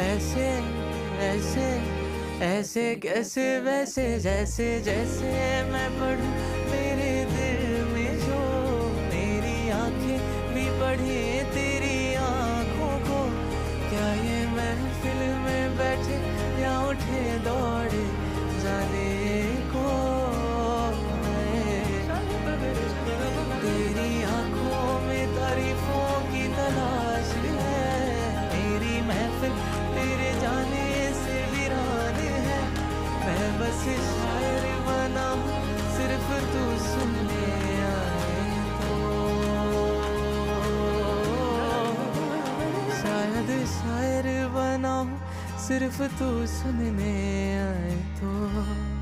ऐसे ऐसे ऐसे कैसे वैसे जैसे जैसे मैं पढ़ूं मेरे दिल में जो मेरी आंखें भी पढ़े तेरी आंखों को। क्या ये महफिल में बैठे या उठे दौड़े जाने को है। तेरी आंखों में तारीफों की तलाश है। मेरी महफिल तेरे जाने से वीरान है। मैं बस शायर बना हूँ सिर्फ तू सुनने आए तो। शायद शायर बना हूँ सिर्फ तू सुनने आए तो।